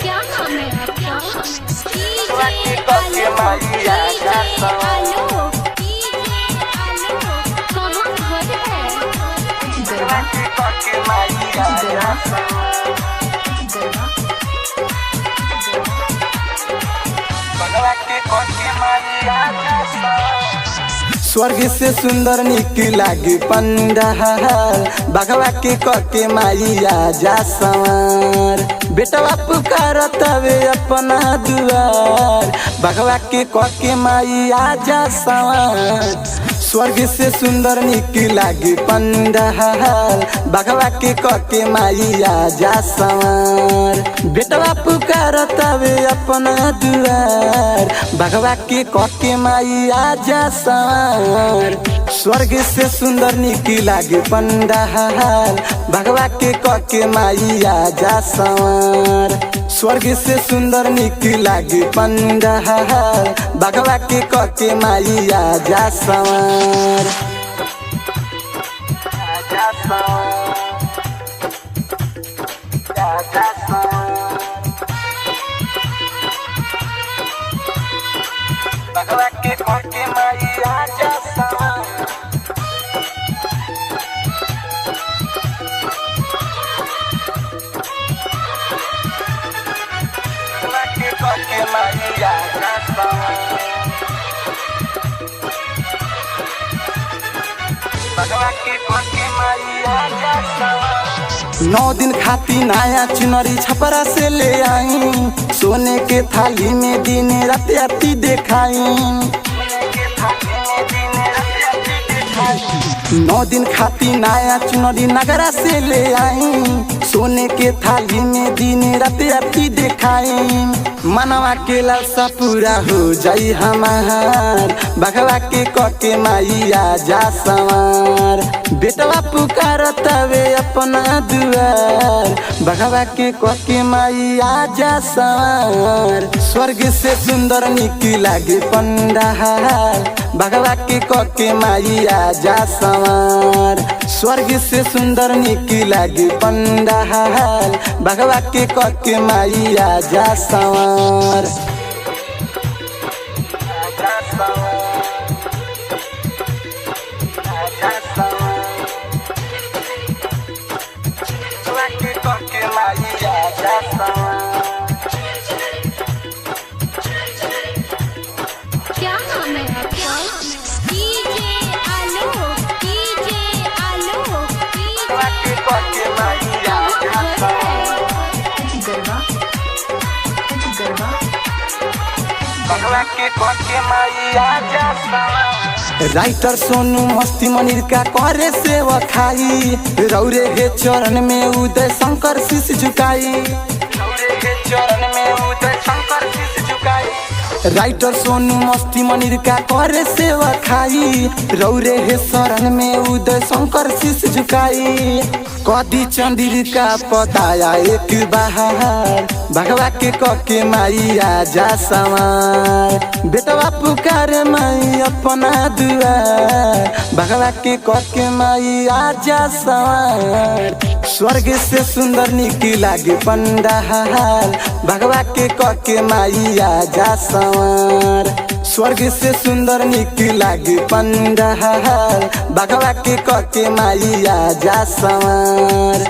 क्या नाम है आपका? आलो कहाँ घर है? स्वर्ग से सुंदर निक लागे पंडाल बघवा के कके माइया जा संवार बेटवा पुकारत हवे अपना दुआर बघवा के कके माइया जा संवार स्वर्ग से सुंदर निक लागे पंडाल बघवा के कके माइया जा संवार बेटवा पुकारत हवे अपना दुआर बघवा के कके माइया जा संवार स्वर्ग से सुंदर निक लागे पंडाल बघवा के कके माइया जा संवार स्वर्ग से सुंदर निक लागे पंडाल बघवा के कके माइया जा संवार बघवा के कके माइया जा संवार नौ दिन खाती नया चुनरी छपरा से ले आई सोने के थाली में दिन रात आती देखाई 9 दिन खाती नया चुनरी नगरा से ले आई सोने के थाली में दिन रात आती देखाई मनवा के लालसा पूरा हो जाई हमार बघवा के कके माइया जा संवार बेटवा पुकारत हवे अपना दुआर बघवा के कके माइया जा संवार स्वर्ग से सुंदर निक लागे पंडाल बघवा के कके माइया जा संवार स्वर्ग से सुंदर निक लागे पंडाल बघवा के कके माइया जा संवार क्या नाम है आपका? आलो राइटर सोनू मस्ती मनिर का करे सेवा खाई रौरे हे चरण में उदय शंकर शीश झुकाई राइटर सोनू मस्ती मनिर का करे सेवा खाई रौरे हे शरण में उदय शंकर शीश झुकाई कदी चंदिर का पताया एक बाहर भगवा के कके माइया जा संवार बेटवा पुकार माई अपना दुआर भगवा के कके माइया जा संवार स्वर्ग से सुंदर निक लागे पंडाल भगवा के कके माइया जा संवार स्वर्ग से सुंदर निक लागे पंडाल भगवा के कके माइया जा संवार।